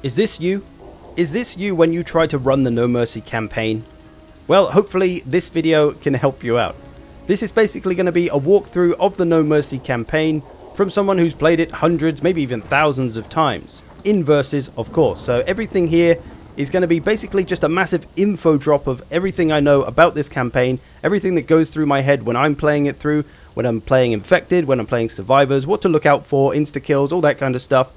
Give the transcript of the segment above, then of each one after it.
Is this you? Is this you when you try to run the No Mercy campaign? Well, hopefully this video can help you out. This is basically going to be a walkthrough of the No Mercy campaign from someone who's played it hundreds, maybe even thousands of times. In verses, of course. So everything here is going to be basically just a massive info drop of everything I know about this campaign, everything that goes through my head when I'm playing it through, when I'm playing Infected, when I'm playing Survivors, what to look out for, insta-kills, all that kind of stuff.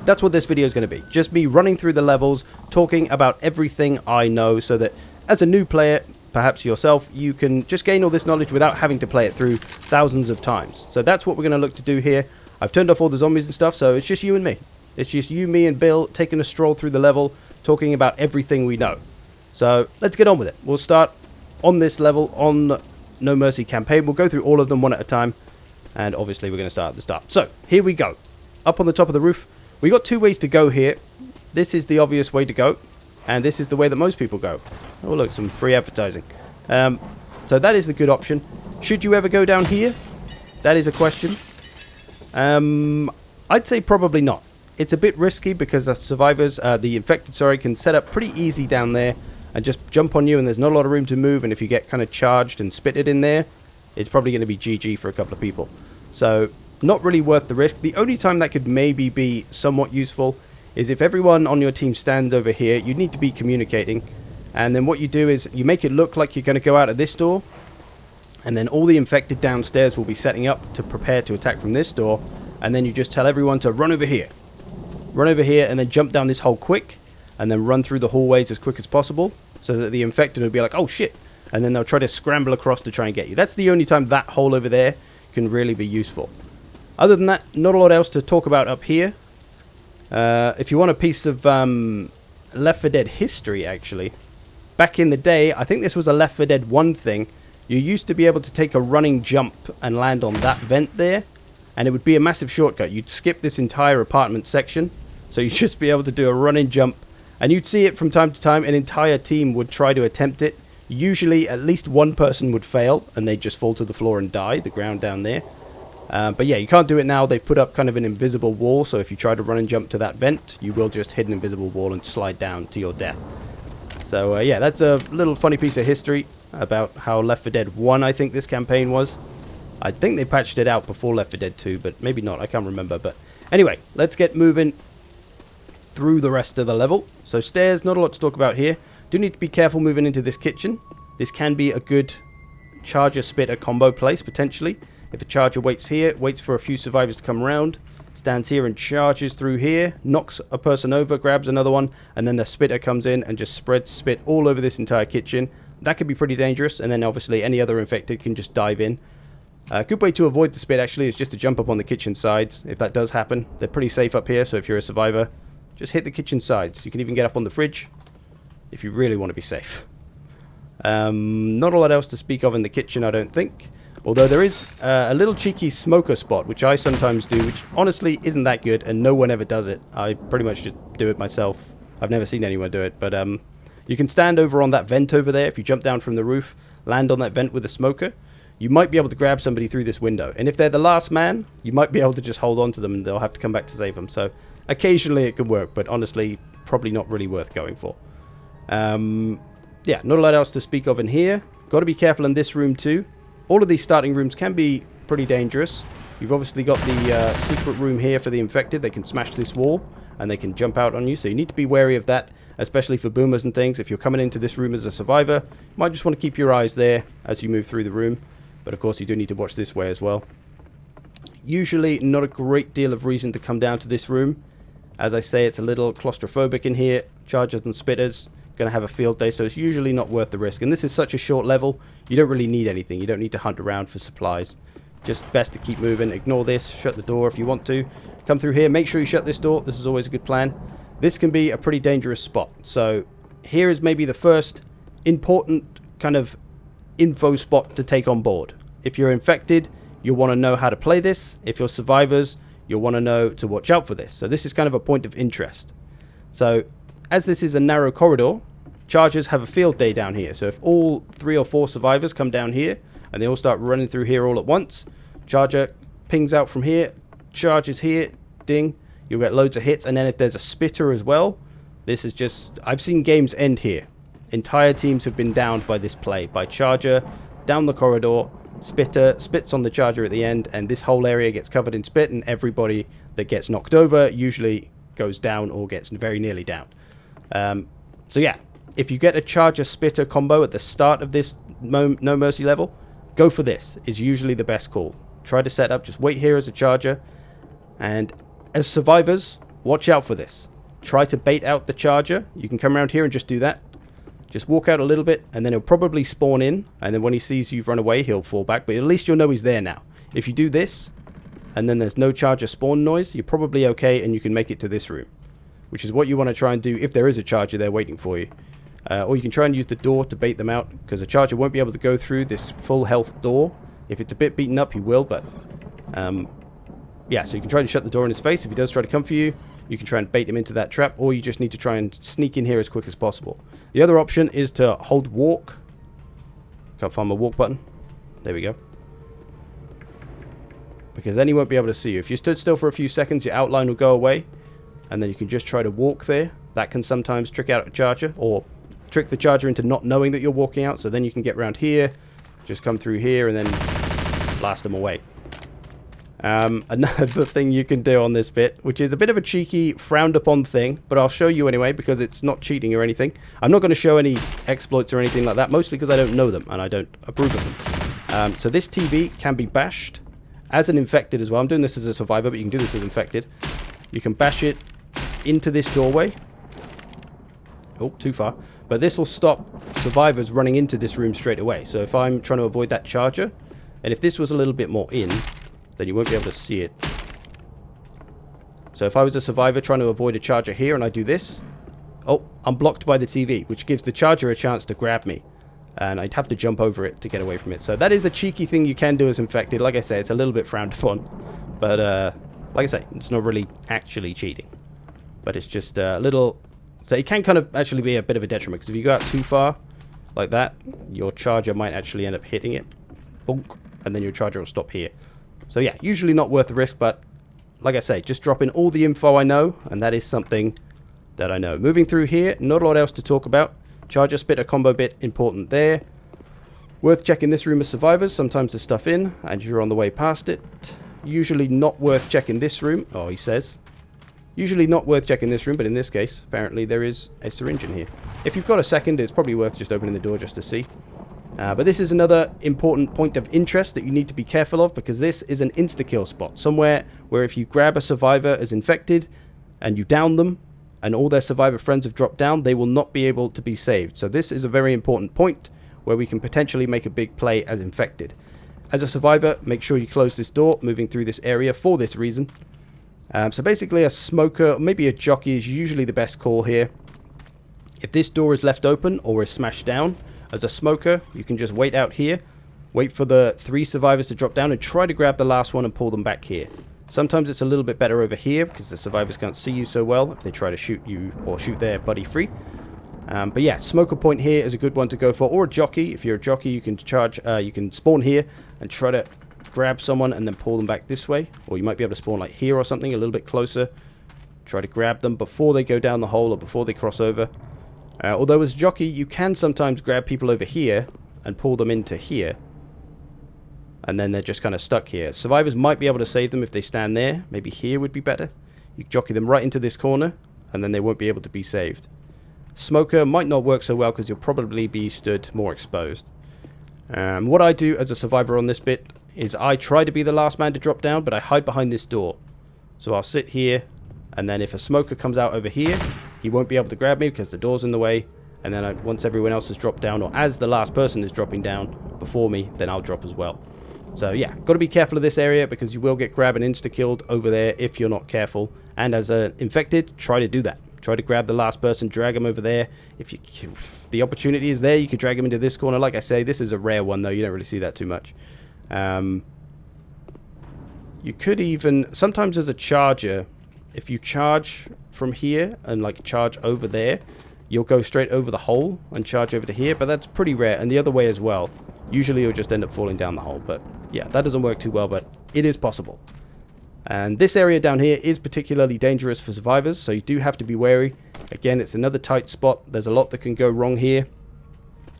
That's what this video is going to be. Just me running through the levels, talking about everything I know so that as a new player, perhaps yourself, you can just gain all this knowledge without having to play it through thousands of times. So that's what we're going to look to do here. I've turned off all the zombies and stuff, so it's just you and me. It's just you, me, and Bill taking a stroll through the level, talking about everything we know. So let's get on with it. We'll start on this level, on No Mercy campaign. We'll go through all of them one at a time, and obviously we're going to start at the start. So here we go. Up on the top of the roof. We got two ways to go here. This is the obvious way to go, and this is the way that most people go. Oh look, some free advertising. So that is the good option. Should you ever go down here? That is a question. I'd say probably not. It's a bit risky because the survivors, the infected, sorry, can set up pretty easy down there and just jump on you, and there's not a lot of room to move, and if you get kind of charged and spitted in there, it's probably going to be GG for a couple of people. So not really worth the risk. The only time that could maybe be somewhat useful is if everyone on your team stands over here. You need to be communicating, and then what you do is you make it look like you're going to go out of this door, and then all the infected downstairs will be setting up to prepare to attack from this door, and then you just tell everyone to run over here. Run over here and then jump down this hole quick, and then run through the hallways as quick as possible so that the infected will be like, oh shit, and then they'll try to scramble across to try and get you. That's the only time that hole over there can really be useful. Other than that, not a lot else to talk about up here. If you want a piece of Left 4 Dead history, actually, back in the day, I think this was a Left 4 Dead 1 thing, you used to be able to take a running jump and land on that vent there, and it would be a massive shortcut. You'd skip this entire apartment section, so you'd just be able to do a running jump, and you'd see it from time to time. An entire team would try to attempt it. Usually at least one person would fail, and they'd just fall to the floor and die, the ground down there. But yeah, you can't do it now. They've put up kind of an invisible wall, so if you try to run and jump to that vent, you will just hit an invisible wall and slide down to your death. So yeah, that's a little funny piece of history about how Left 4 Dead 1, I think this campaign was. I think they patched it out before Left 4 Dead 2, but maybe not. I can't remember. But anyway, let's get moving through the rest of the level. So stairs, not a lot to talk about here. Do need to be careful moving into this kitchen. This can be a good charger spitter combo place, potentially. If a charger waits here, waits for a few survivors to come around, stands here and charges through here, knocks a person over, grabs another one, and then the spitter comes in and just spreads spit all over this entire kitchen. That could be pretty dangerous, and then obviously any other infected can just dive in. A good way to avoid the spit, actually, is just to jump up on the kitchen sides. If that does happen, they're pretty safe up here, so if you're a survivor, just hit the kitchen sides. You can even get up on the fridge if you really want to be safe. Not a lot else to speak of in the kitchen, I don't think. Although there is a little cheeky smoker spot, which I sometimes do, which honestly isn't that good, and no one ever does it. I pretty much just do it myself. I've never seen anyone do it, but you can stand over on that vent over there. If you jump down from the roof, land on that vent with a smoker, you might be able to grab somebody through this window. And if they're the last man, you might be able to just hold on to them, and they'll have to come back to save them. So occasionally it can work, but honestly, probably not really worth going for. Yeah, not a lot else to speak of in here. Got to be careful in this room too. All of these starting rooms can be pretty dangerous. You've obviously got the secret room here for the infected. They can smash this wall and they can jump out on you, so you need to be wary of that, especially for boomers and things. If you're coming into this room as a survivor, you might just want to keep your eyes there as you move through the room, but of course you do need to watch this way as well. Usually not a great deal of reason to come down to this room. As I say, it's a little claustrophobic in here. Chargers and spitters going to have a field day, so it's usually not worth the risk. And this is such a short level, you don't really need anything. You don't need to hunt around for supplies. Just best to keep moving. Ignore this. Shut the door if you want to. Come through here. Make sure you shut this door. This is always a good plan. This can be a pretty dangerous spot. So here is maybe the first important kind of info spot to take on board. If you're infected, you'll want to know how to play this. If you're survivors, you'll want to know to watch out for this. So this is kind of a point of interest. So as this is a narrow corridor, chargers have a field day down here. So if all 3 or 4 survivors come down here and they all start running through here all at once, charger pings out from here, charges here, ding. you'll get loads of hits. And then if there's a spitter as well, this is just... I've seen games end here. Entire teams have been downed by this play. By charger, down the corridor, spitter, spits on the charger at the end, and this whole area gets covered in spit, and everybody that gets knocked over usually goes down or gets very nearly down. So yeah, if you get a charger spitter combo at the start of this No Mercy level, go for this. Is usually the best call. Try to set up, just wait here as a charger, and as survivors, watch out for this. Try to bait out the charger. You can come around here and just do that. Just walk out a little bit, and then he'll probably spawn in, and then when he sees you've run away, he'll fall back, but at least you'll know he's there now. If you do this, and then there's no charger spawn noise, you're probably okay, and you can make it to this room, which is what you want to try and do if there is a charger there waiting for you. Or you can try and use the door to bait them out, because a charger won't be able to go through this full health door. If it's a bit beaten up, he will, but yeah, so you can try to shut the door in his face. If he does try to come for you, you can try and bait him into that trap, or you just need to try and sneak in here as quick as possible. The other option is to hold walk. Can't find my walk button. There we go. Because then he won't be able to see you. If you stood still for a few seconds, your outline will go away, and then you can just try to walk there. That can sometimes trick out a charger, or trick the charger into not knowing that you're walking out, so then you can get around here, just come through here, and then blast them away. Another thing you can do on this bit, which is a bit of a cheeky, frowned upon thing, but I'll show you anyway because it's not cheating or anything. I'm not going to show any exploits or anything like that, mostly because I don't know them and I don't approve of them. So this TV can be bashed as an infected as well. I'm doing this as a survivor, but you can do this as infected. You can bash it into this doorway. Oh, too far. But this will stop survivors running into this room straight away. So if I'm trying to avoid that charger, and if this was a little bit more in, then you won't be able to see it. So if I was a survivor trying to avoid a charger here and I do this, oh, I'm blocked by the TV, which gives the charger a chance to grab me. And I'd have to jump over it to get away from it. So that is a cheeky thing you can do as infected. Like I say, it's a little bit frowned upon. But like I say, it's not really actually cheating. But it's just a little... So it can kind of actually be a bit of a detriment. Because if you go out too far, like that, your charger might actually end up hitting it. Bonk. And then your charger will stop here. So yeah, usually not worth the risk, but like I say, just drop in all the info I know, and that is something that I know. Moving through here, not a lot else to talk about. Charger spitter combo bit, important there. Worth checking this room as survivors. Sometimes there's stuff in, and you're on the way past it. Usually not worth checking this room. Oh, he says. Usually not worth checking this room, but in this case, apparently there is a syringe in here. If you've got a second, it's probably worth just opening the door just to see. But this is another important point of interest that you need to be careful of, because this is an insta-kill spot. Somewhere where if you grab a survivor as infected and you down them and all their survivor friends have dropped down, they will not be able to be saved. So this is a very important point where we can potentially make a big play as infected. As a survivor, make sure you close this door, moving through this area for this reason. So basically a smoker, maybe a jockey is usually the best call here. If this door is left open or is smashed down, as a smoker, you can just wait out here, wait for the 3 survivors to drop down and try to grab the last one and pull them back here. Sometimes it's a little bit better over here because the survivors can't see you so well if they try to shoot you or shoot their buddy free. But yeah, smoker point here is a good one to go for, or a jockey. If you're a jockey, you can you can spawn here and try to grab someone and then pull them back this way, or you might be able to spawn like here or something a little bit closer. Try to grab them before they go down the hole or before they cross over. Although as jockey, you can sometimes grab people over here and pull them into here. And then they're just kind of stuck here. Survivors might be able to save them if they stand there. Maybe here would be better. You jockey them right into this corner, and then they won't be able to be saved. Smoker might not work so well because you'll probably be stood more exposed. What I do as a survivor on this bit is I try to be the last man to drop down, but I hide behind this door. So I'll sit here, and then if a smoker comes out over here, he won't be able to grab me because the door's in the way. And then once everyone else has dropped down, or as the last person is dropping down before me, then I'll drop as well. So yeah, got to be careful of this area because you will get grabbed and insta-killed over there if you're not careful. And as an infected, try to do that. Try to grab the last person, drag him over there. If the opportunity is there, you could drag him into this corner. Like I say, this is a rare one though. You don't really see that too much. You could even, sometimes as a charger, if you charge from here and like charge over there, you'll go straight over the hole and charge over to here, but that's pretty rare, and the other way as well. Usually you'll just end up falling down the hole, but yeah, that doesn't work too well, but it is possible. And this area down here is particularly dangerous for survivors, so you do have to be wary. Again, it's another tight spot. There's a lot that can go wrong here.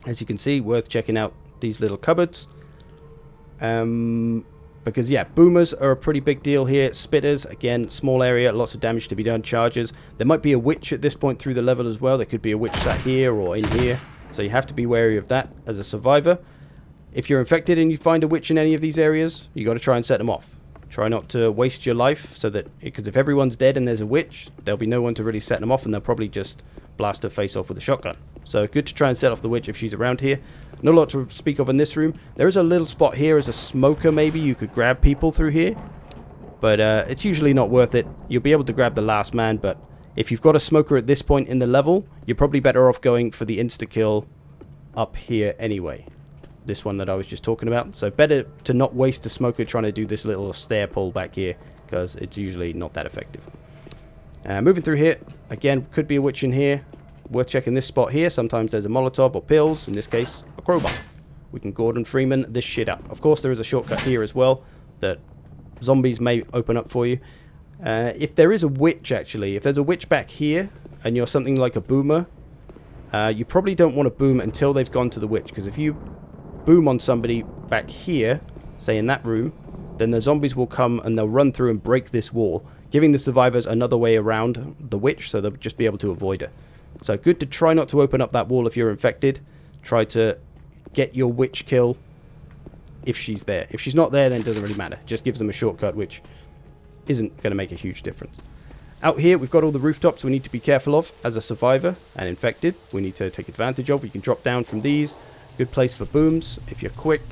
As you can see, worth checking out these little cupboards. Because, yeah, boomers are a pretty big deal here. Spitters, again, small area, lots of damage to be done. Charges. There might be a witch at this point through the level as well. There could be a witch sat here or in here. So you have to be wary of that as a survivor. If you're infected and you find a witch in any of these areas, you got to try and set them off. Try not to waste your life, so that, because if everyone's dead and there's a witch, there'll be no one to really set them off, and they'll probably just blast her face off with a shotgun. So good to try and set off the witch if she's around here. Not a lot to speak of in this room. There is a little spot here as a smoker, maybe. You could grab people through here, but it's usually not worth it. You'll be able to grab the last man, but if you've got a smoker at this point in the level, you're probably better off going for the insta-kill up here anyway. This one that I was just talking about. So better to not waste a smoker trying to do this little stair pull back here, because it's usually not that effective. Moving through here, again, could be a witch in here. Worth checking this spot here. Sometimes there's a Molotov or pills, in this case a crowbar. We can Gordon Freeman this shit up. Of course there is a shortcut here as well that zombies may open up for you. If there is a witch, actually, if there's a witch back here and you're something like a boomer, you probably don't want to boom until they've gone to the witch, because if you boom on somebody back here, say in that room, then the zombies will come and they'll run through and break this wall, giving the survivors another way around the witch, so they'll just be able to avoid her. So good to try not to open up that wall if you're infected. Try to get your witch kill if she's there. If she's not there, then it doesn't really matter. Just gives them a shortcut, which isn't going to make a huge difference. Out here, we've got all the rooftops we need to be careful of as a survivor and infected. We need to take advantage of. We can drop down from these. Good place for booms if you're quick.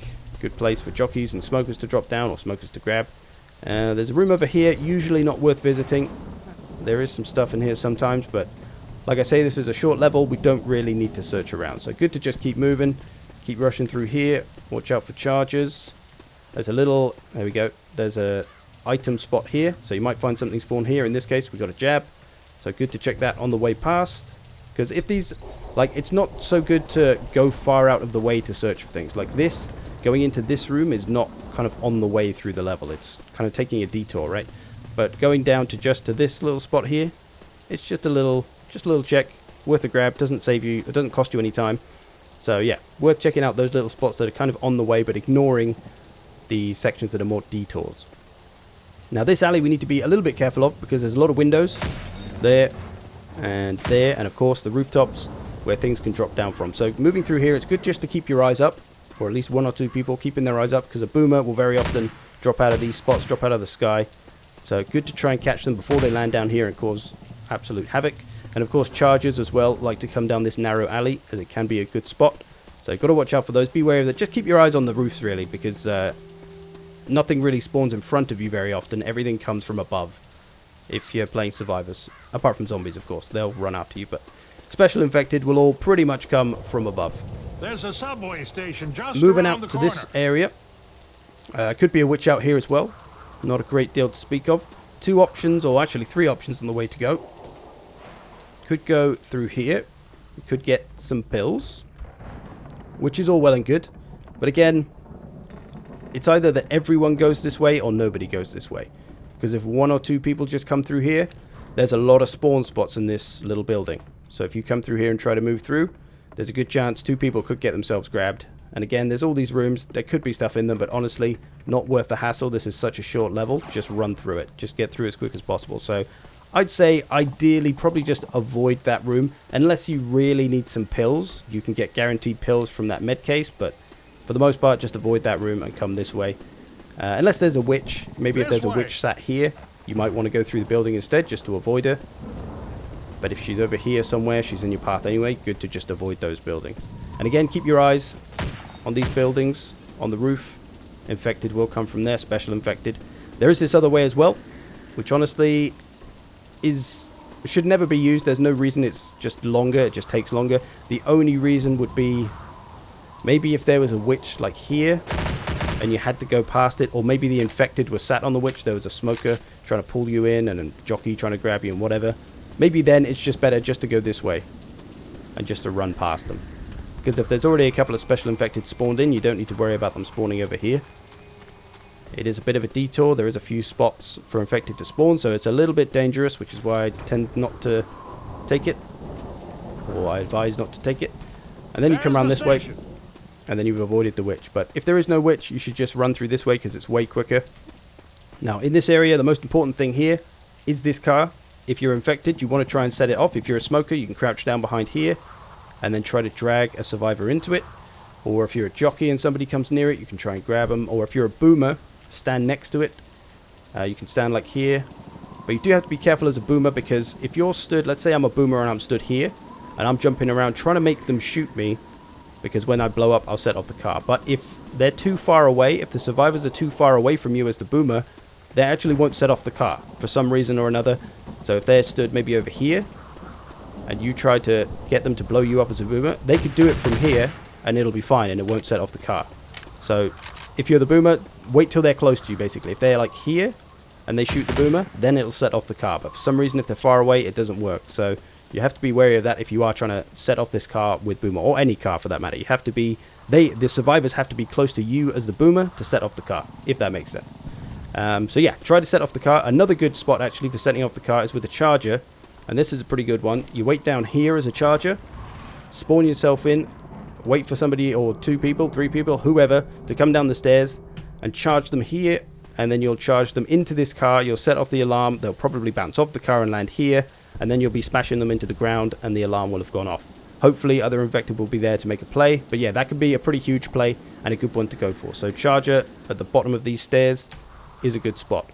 Good place for jockeys and smokers to drop down, or smokers to grab. There's a room over here, usually not worth visiting. There is some stuff in here sometimes, but like I say, this is a short level. We don't really need to search around. So good to just keep moving. Keep rushing through here. Watch out for charges. There's a little, there we go. There's a item spot here. So you might find something spawn here. In this case, we got a jab. So good to check that on the way past. Because if these, like, it's not so good to go far out of the way to search for things. Like this, going into this room is not kind of on the way through the level. It's kind of taking a detour, right? But going down to just to this little spot here, it's just a little check. Worth a grab. Doesn't save you, it doesn't cost you any time. So yeah, worth checking out those little spots that are kind of on the way, but ignoring the sections that are more detours. Now this alley we need to be a little bit careful of, because there's a lot of windows there, and of course the rooftops where things can drop down from. So moving through here, it's good just to keep your eyes up, or at least one or two people keeping their eyes up, because a boomer will very often drop out of these spots, drop out of the sky. So good to try and catch them before they land down here and cause absolute havoc. And of course chargers as well like to come down this narrow alley, as it can be a good spot. So you've got to watch out for those. Be wary of that. Just keep your eyes on the roofs really, because nothing really spawns in front of you very often. Everything comes from above. If you're playing survivors, apart from zombies, of course, they'll run after you, but special infected will all pretty much come from above. There's a subway station just moving around out the to corner. this area. Could be a witch out here as well. Not a great deal to speak of. Two options, or actually three options on the way to go. Could go through here. We could get some pills, which is all well and good, but again, it's either that everyone goes this way or nobody goes this way. Because if one or two people just come through here, there's a lot of spawn spots in this little building. So if you come through here and try to move through, there's a good chance two people could get themselves grabbed. And again, there's all these rooms. There could be stuff in them, but honestly, not worth the hassle. This is such a short level. Just run through it. Just get through as quick as possible. So I'd say ideally probably just avoid that room. Unless you really need some pills. You can get guaranteed pills from that med case, but for the most part, just avoid that room and come this way. Unless there's a witch. Maybe if there's a witch sat here, you might want to go through the building instead just to avoid her. But if she's over here somewhere, she's in your path anyway, good to just avoid those buildings. And again, keep your eyes on these buildings, on the roof. Infected will come from there, special infected. There is this other way as well, which honestly should never be used. There's no reason, it's just longer, it just takes longer. The only reason would be maybe if there was a witch like here and you had to go past it, or maybe the infected was sat on the witch, there was a smoker trying to pull you in and a jockey trying to grab you and whatever. Maybe then it's just better just to go this way and just to run past them. Because if there's already a couple of special infected spawned in, you don't need to worry about them spawning over here. It is a bit of a detour. There is a few spots for infected to spawn, so it's a little bit dangerous, which is why I tend not to take it. Or I advise not to take it. And then you come around this way, and then you've avoided the witch. But if there is no witch, you should just run through this way because it's way quicker. Now, in this area, the most important thing here is this car. If you're infected, you want to try and set it off. If you're a smoker, you can crouch down behind here and then try to drag a survivor into it. Or if you're a jockey and somebody comes near it, you can try and grab them. Or if you're a boomer, stand next to it. You can stand like here. But you do have to be careful as a boomer, because if you're stood, let's say I'm a boomer and I'm stood here, and I'm jumping around trying to make them shoot me, because when I blow up, I'll set off the car. But if they're too far away, if the survivors are too far away from you as the boomer, they actually won't set off the car for some reason or another. So if they're stood maybe over here, and you try to get them to blow you up as a boomer, they could do it from here, and it'll be fine, and it won't set off the car. So if you're the boomer, wait till they're close to you, basically. If they're like here, and they shoot the boomer, then it'll set off the car. But for some reason, if they're far away, it doesn't work. So you have to be wary of that if you are trying to set off this car with boomer, or any car for that matter. You have to be, the survivors have to be close to you as the boomer to set off the car, if that makes sense. So yeah, try to set off the car. Another good spot actually for setting off the car is with a charger, and this is a pretty good one. You wait down here as a charger, spawn yourself in, wait for somebody or 2 people, 3 people, whoever, to come down the stairs and charge them here, and then you'll charge them into this car. You'll set off the alarm. They'll probably bounce off the car and land here, and then you'll be smashing them into the ground, and the alarm will have gone off. Hopefully other infected will be there to make a play, but yeah, that could be a pretty huge play and a good one to go for. So charger at the bottom of these stairs is a good spot.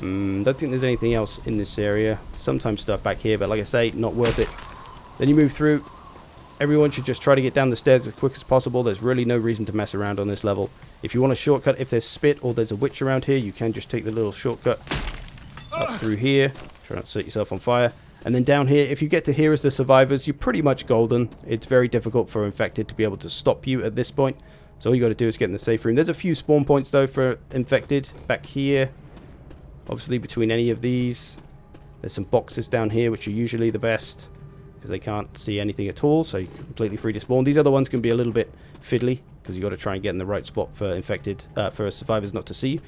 Don't think there's anything else in this area. Sometimes stuff back here, but like I say, not worth it. Then you move through. Everyone should just try to get down the stairs as quick as possible. There's really no reason to mess around on this level. If you want a shortcut, if there's spit or there's a witch around here, you can just take the little shortcut up through here. Try not to set yourself on fire. And then down here, if you get to here as the survivors, you're pretty much golden. It's very difficult for infected to be able to stop you at this point. So all you got to do is get in the safe room. There's a few spawn points though for infected back here. Obviously between any of these. There's some boxes down here which are usually the best, because they can't see anything at all, so you're completely free to spawn. These other ones can be a little bit fiddly, because you've got to try and get in the right spot for infected, for survivors not to see you.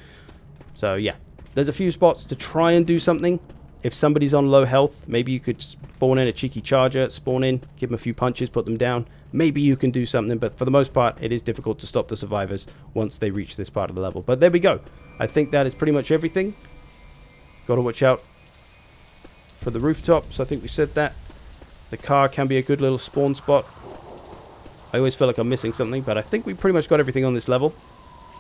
So yeah, there's a few spots to try and do something. If somebody's on low health, maybe you could spawn in a cheeky charger, spawn in, give them a few punches, put them down. Maybe you can do something, but for the most part, it is difficult to stop the survivors once they reach this part of the level. But there we go. I think that is pretty much everything. Got to watch out for the rooftops. I think we said that. The car can be a good little spawn spot. I always feel like I'm missing something, but I think we pretty much got everything on this level.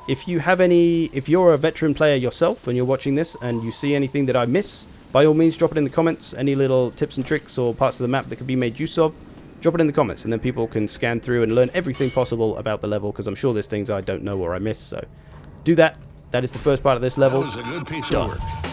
If you have any, if you're a veteran player yourself and you're watching this and you see anything that I miss, by all means drop it in the comments. Any little tips and tricks or parts of the map that could be made use of, drop it in the comments, and then people can scan through and learn everything possible about the level, because I'm sure there's things I don't know or I miss. So do that. That is the first part of this level. That was a good piece of work.